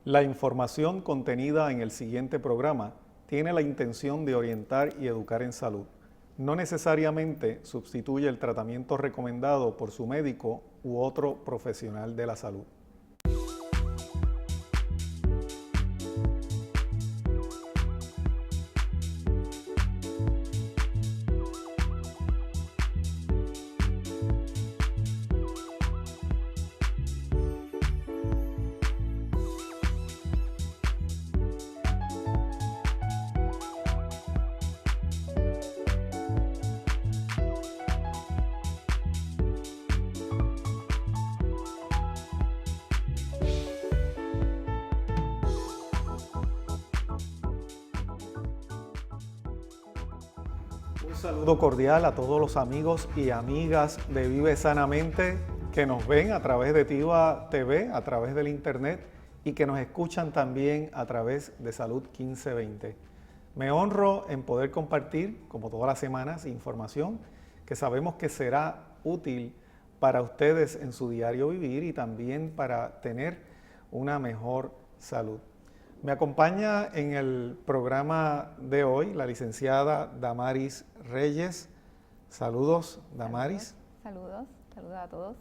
La información contenida en el siguiente programa tiene la intención de orientar y educar en salud. No necesariamente sustituye el tratamiento recomendado por su médico u otro profesional de la salud. Un saludo cordial a todos los amigos y amigas de Vive Sanamente que nos ven a través de TIVA TV, a través del internet y que nos escuchan también a través de Salud 1520. Me honro en poder compartir, como todas las semanas, información que sabemos que será útil para ustedes en su diario vivir y también para tener una mejor salud. Me acompaña en el programa de hoy la licenciada Damaris Reyes. Saludos, Damaris. Saludos a todos.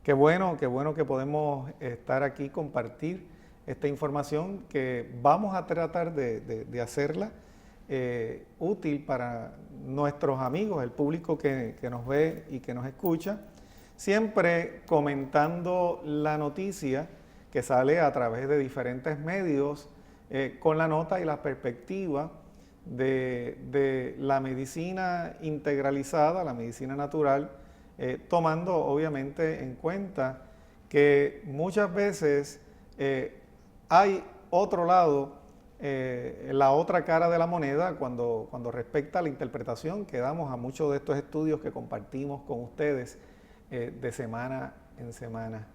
Qué bueno que podemos estar aquí, compartir esta información que vamos a tratar de hacerla útil para nuestros amigos, el público que nos ve y que nos escucha, siempre comentando la noticia que sale a través de diferentes medios, con la nota y la perspectiva de la medicina integralizada, la medicina natural, tomando obviamente en cuenta que muchas veces hay otro lado, la otra cara de la moneda cuando respecta a la interpretación que damos a muchos de estos estudios que compartimos con ustedes de semana en semana.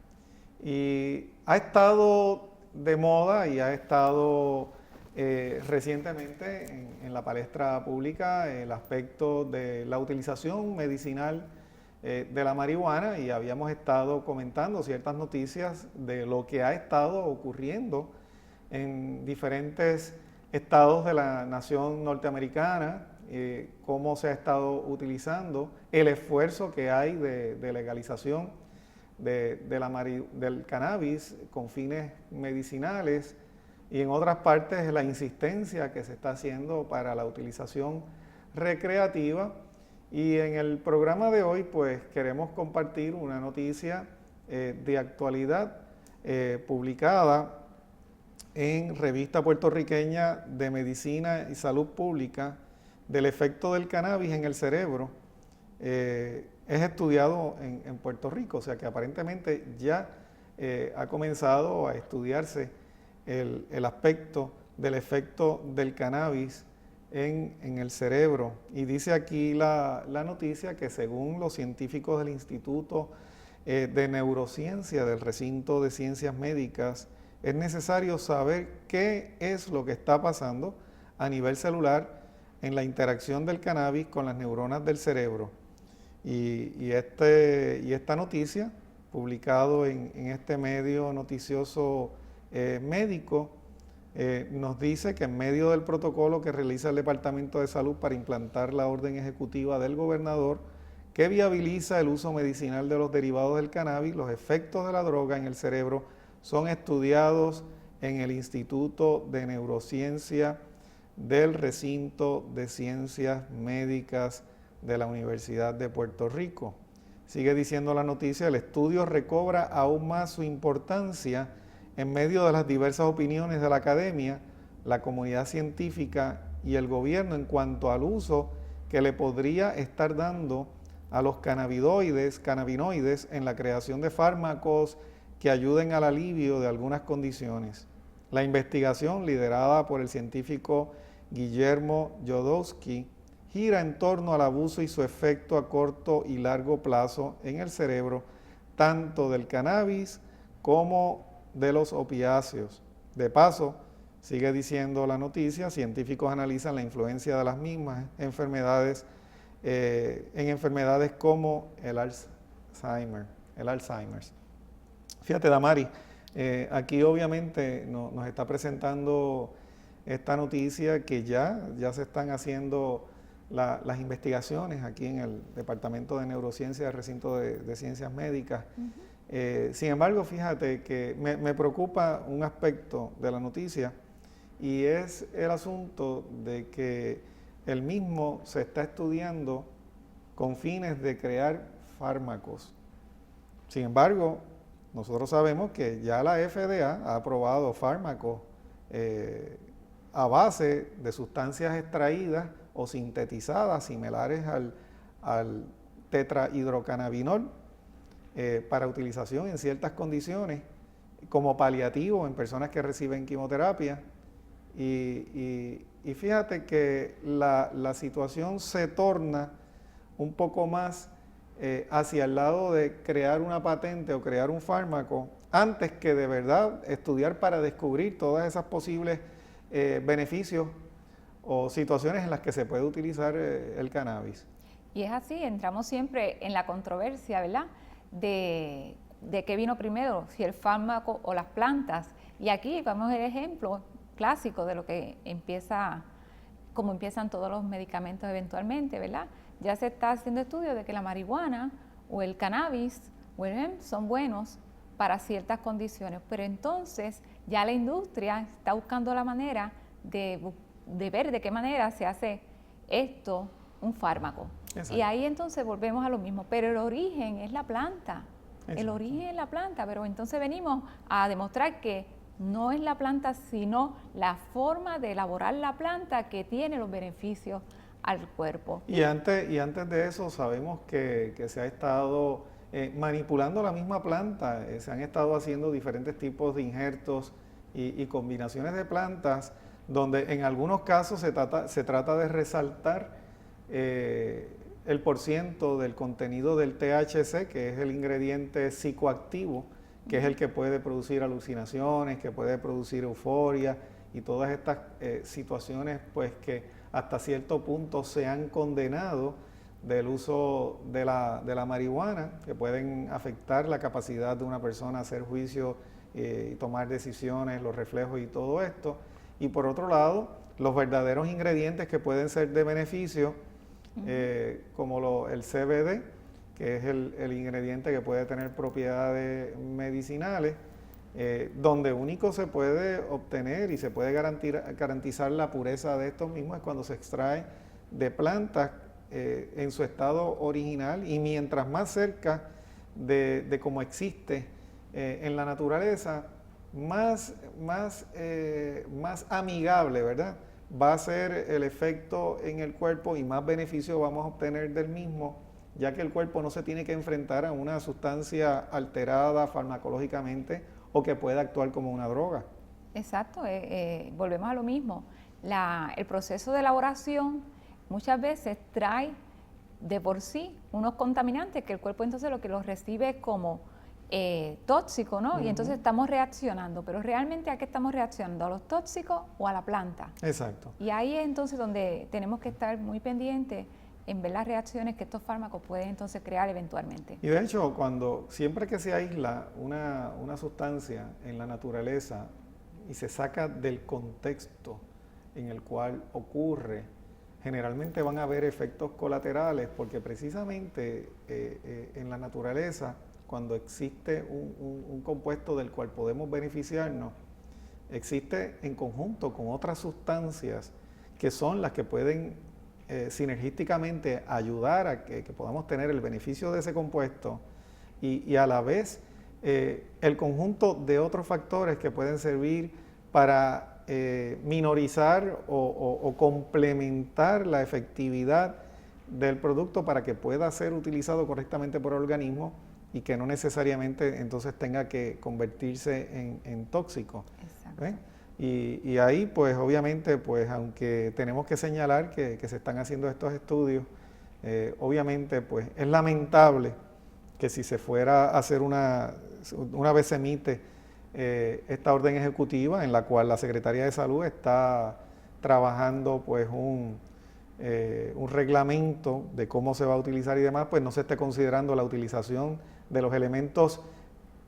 Y ha estado de moda y ha estado recientemente en la palestra pública el aspecto de la utilización medicinal de la marihuana, y habíamos estado comentando ciertas noticias de lo que ha estado ocurriendo en diferentes estados de la nación norteamericana, cómo se ha estado utilizando, el esfuerzo que hay de legalización del cannabis con fines medicinales, y en otras partes la insistencia que se está haciendo para la utilización recreativa. Y en el programa de hoy pues queremos compartir una noticia de actualidad publicada en Revista Puertorriqueña de Medicina y Salud Pública del efecto del cannabis en el cerebro. Es estudiado en Puerto Rico, o sea que aparentemente ya ha comenzado a estudiarse el aspecto del efecto del cannabis en el cerebro. Y dice aquí la noticia que según los científicos del Instituto de Neurociencia del Recinto de Ciencias Médicas, es necesario saber qué es lo que está pasando a nivel celular en la interacción del cannabis con las neuronas del cerebro. Y esta noticia, publicado en este medio noticioso médico, nos dice que en medio del protocolo que realiza el Departamento de Salud para implantar la orden ejecutiva del gobernador que viabiliza el uso medicinal de los derivados del cannabis, los efectos de la droga en el cerebro son estudiados en el Instituto de Neurociencia del Recinto de Ciencias Médicas de la Universidad de Puerto Rico. Sigue diciendo la noticia, el estudio recobra aún más su importancia en medio de las diversas opiniones de la academia, la comunidad científica y el gobierno en cuanto al uso que le podría estar dando a los cannabinoides en la creación de fármacos que ayuden al alivio de algunas condiciones. La investigación, liderada por el científico Guillermo Jodorowsky, gira en torno al abuso y su efecto a corto y largo plazo en el cerebro, tanto del cannabis como de los opiáceos. De paso, sigue diciendo la noticia, científicos analizan la influencia de las mismas enfermedades en enfermedades como el Alzheimer. Fíjate, Damaris, Aquí obviamente nos está presentando esta noticia que ya se están haciendo las investigaciones aquí en el Departamento de Neurociencia del Recinto de Ciencias Médicas. Sin embargo, fíjate que me preocupa un aspecto de la noticia y es el asunto de que el mismo se está estudiando con fines de crear fármacos. Sin embargo, nosotros sabemos que ya la FDA ha aprobado fármacos a base de sustancias extraídas o sintetizadas similares al tetrahidrocannabinol para utilización en ciertas condiciones como paliativo en personas que reciben quimioterapia. Y fíjate que la situación se torna un poco más hacia el lado de crear una patente o crear un fármaco antes que de verdad estudiar para descubrir todas esas posibles beneficios o situaciones en las que se puede utilizar el cannabis. Y es así, entramos siempre en la controversia, ¿verdad? De qué vino primero, si el fármaco o las plantas. Y aquí vamos el ejemplo clásico de lo que como empiezan todos los medicamentos eventualmente, ¿verdad? Ya se está haciendo estudios de que la marihuana o el cannabis o el hemp son buenos para ciertas condiciones, pero entonces ya la industria está buscando la manera de ver de qué manera se hace esto un fármaco. Exacto. Y ahí entonces volvemos a lo mismo, pero el origen es la planta. Exacto. El origen es la planta, pero entonces venimos a demostrar que no es la planta, sino la forma de elaborar la planta que tiene los beneficios al cuerpo. Y antes de eso sabemos que se ha estado manipulando la misma planta, se han estado haciendo diferentes tipos de injertos y combinaciones de plantas, donde en algunos casos se trata de resaltar el porciento del contenido del THC, que es el ingrediente psicoactivo, que es el que puede producir alucinaciones, que puede producir euforia y todas estas situaciones pues que hasta cierto punto se han condenado del uso de la marihuana, que pueden afectar la capacidad de una persona a hacer juicio y tomar decisiones, los reflejos y todo esto. Y por otro lado, los verdaderos ingredientes que pueden ser de beneficio, como el CBD, que es el ingrediente que puede tener propiedades medicinales, donde único se puede obtener y se puede garantizar la pureza de estos mismos es cuando se extrae de plantas en su estado original, y mientras más cerca de cómo existe en la naturaleza, más amigable, ¿verdad?, va a ser el efecto en el cuerpo y más beneficio vamos a obtener del mismo, ya que el cuerpo no se tiene que enfrentar a una sustancia alterada farmacológicamente o que pueda actuar como una droga. Exacto, volvemos a lo mismo. El proceso de elaboración muchas veces trae de por sí unos contaminantes que el cuerpo entonces lo que los recibe como tóxico, ¿no? Y entonces estamos reaccionando, pero realmente ¿a qué estamos reaccionando? ¿A los tóxicos o a la planta? Exacto. Y ahí es entonces donde tenemos que estar muy pendientes en ver las reacciones que estos fármacos pueden entonces crear eventualmente. Y de hecho, siempre que se aísla una sustancia en la naturaleza y se saca del contexto en el cual ocurre, generalmente van a haber efectos colaterales, porque precisamente en la naturaleza, cuando existe un compuesto del cual podemos beneficiarnos, existe en conjunto con otras sustancias que son las que pueden sinergísticamente ayudar a que podamos tener el beneficio de ese compuesto y a la vez el conjunto de otros factores que pueden servir para minorizar o complementar la efectividad del producto para que pueda ser utilizado correctamente por el organismo y que no necesariamente entonces tenga que convertirse en tóxico. Exacto. Y ahí, pues obviamente, pues aunque tenemos que señalar que se están haciendo estos estudios, obviamente, pues es lamentable que si se fuera a hacer una vez se emite esta orden ejecutiva en la cual la Secretaría de Salud está trabajando pues un reglamento de cómo se va a utilizar y demás, pues no se esté considerando la utilización de los elementos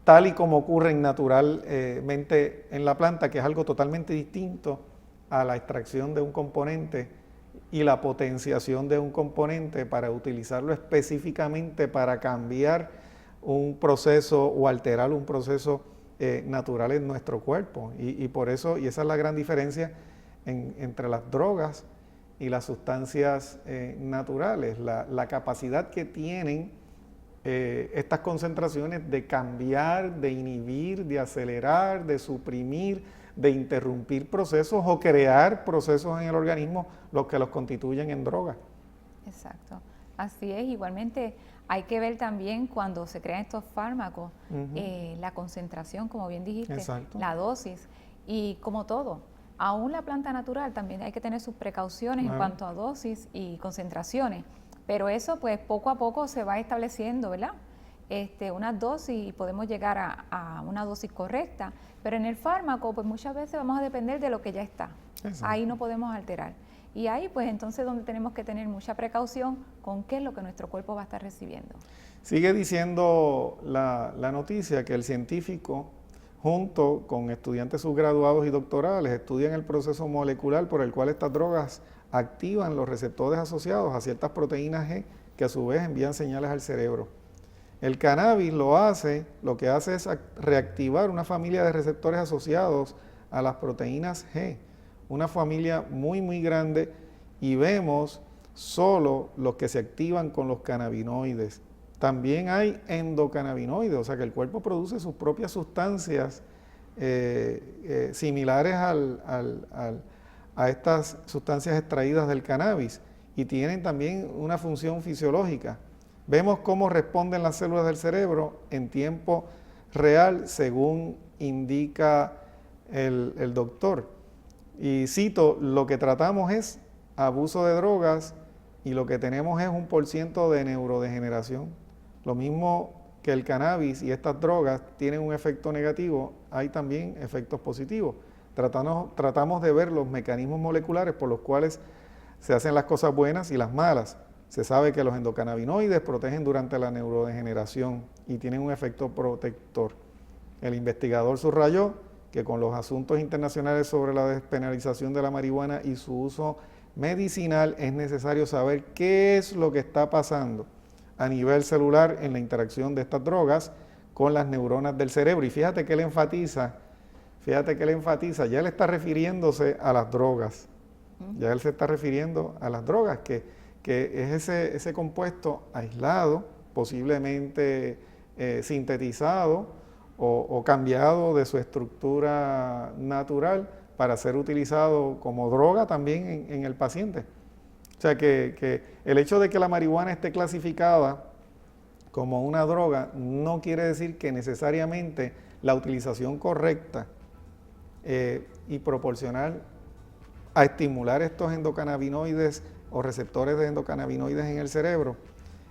tal y como ocurren naturalmente en la planta, que es algo totalmente distinto a la extracción de un componente y la potenciación de un componente para utilizarlo específicamente para cambiar un proceso o alterar un proceso natural en nuestro cuerpo. Y por eso, y esa es la gran diferencia entre las drogas y las sustancias naturales, la capacidad que tienen estas concentraciones de cambiar, de inhibir, de acelerar, de suprimir, de interrumpir procesos o crear procesos en el organismo los que los constituyen en droga. Exacto, así es. Igualmente hay que ver también cuando se crean estos fármacos, la concentración, como bien dijiste, exacto, la dosis, y como todo, aún la planta natural también hay que tener sus precauciones en cuanto a dosis y concentraciones, pero eso pues poco a poco se va estableciendo, ¿verdad? Una dosis y podemos llegar a una dosis correcta, pero en el fármaco pues muchas veces vamos a depender de lo que ya está. Exacto. Ahí no podemos alterar. Y ahí pues entonces donde tenemos que tener mucha precaución con qué es lo que nuestro cuerpo va a estar recibiendo. Sigue diciendo la noticia que el científico, junto con estudiantes subgraduados y doctorales, estudian el proceso molecular por el cual estas drogas activan los receptores asociados a ciertas proteínas G que a su vez envían señales al cerebro. El cannabis lo que hace es reactivar una familia de receptores asociados a las proteínas G, una familia muy muy grande, y vemos solo los que se activan con los cannabinoides. También hay endocannabinoides, o sea que el cuerpo produce sus propias sustancias similares a estas sustancias extraídas del cannabis, y tienen también una función fisiológica. Vemos cómo responden las células del cerebro en tiempo real según indica el doctor. Y cito, lo que tratamos es abuso de drogas y lo que tenemos es 1% de neurodegeneración. Lo mismo que el cannabis y estas drogas tienen un efecto negativo, hay también efectos positivos. Tratamos de ver los mecanismos moleculares por los cuales se hacen las cosas buenas y las malas. Se sabe que los endocannabinoides protegen durante la neurodegeneración y tienen un efecto protector. El investigador subrayó que con los asuntos internacionales sobre la despenalización de la marihuana y su uso medicinal es necesario saber qué es lo que está pasando a nivel celular en la interacción de estas drogas con las neuronas del cerebro. Y fíjate que él enfatiza, ya él está refiriéndose a las drogas. Ya él se está refiriendo a las drogas, que es ese compuesto aislado, posiblemente sintetizado o cambiado de su estructura natural para ser utilizado como droga también en el paciente. O sea que el hecho de que la marihuana esté clasificada como una droga no quiere decir que necesariamente la utilización correcta y proporcional a estimular estos endocannabinoides o receptores de endocannabinoides en el cerebro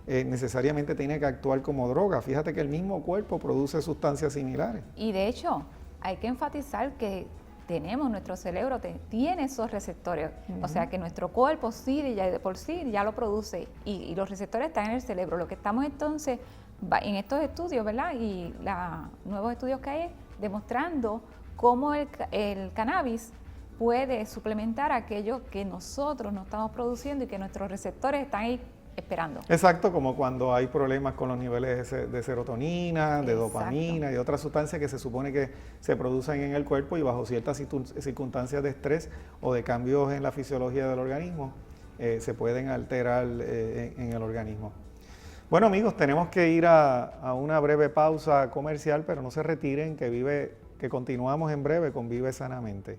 necesariamente tiene que actuar como droga. Fíjate que el mismo cuerpo produce sustancias similares. Y de hecho, hay que enfatizar que nuestro cerebro tiene esos receptores, o sea que nuestro cuerpo sí, ya de por sí ya lo produce, y los receptores están en el cerebro. Lo que estamos entonces en estos estudios, ¿verdad? Y nuevos estudios que hay demostrando cómo el cannabis puede suplementar aquello que nosotros no estamos produciendo y que nuestros receptores están ahí esperando. Exacto, como cuando hay problemas con los niveles de serotonina, de dopamina y otras sustancias que se supone que se producen en el cuerpo y bajo ciertas circunstancias de estrés o de cambios en la fisiología del organismo se pueden alterar en el organismo. Bueno amigos, tenemos que ir a una breve pausa comercial, pero no se retiren, que continuamos en breve con Vive Sanamente.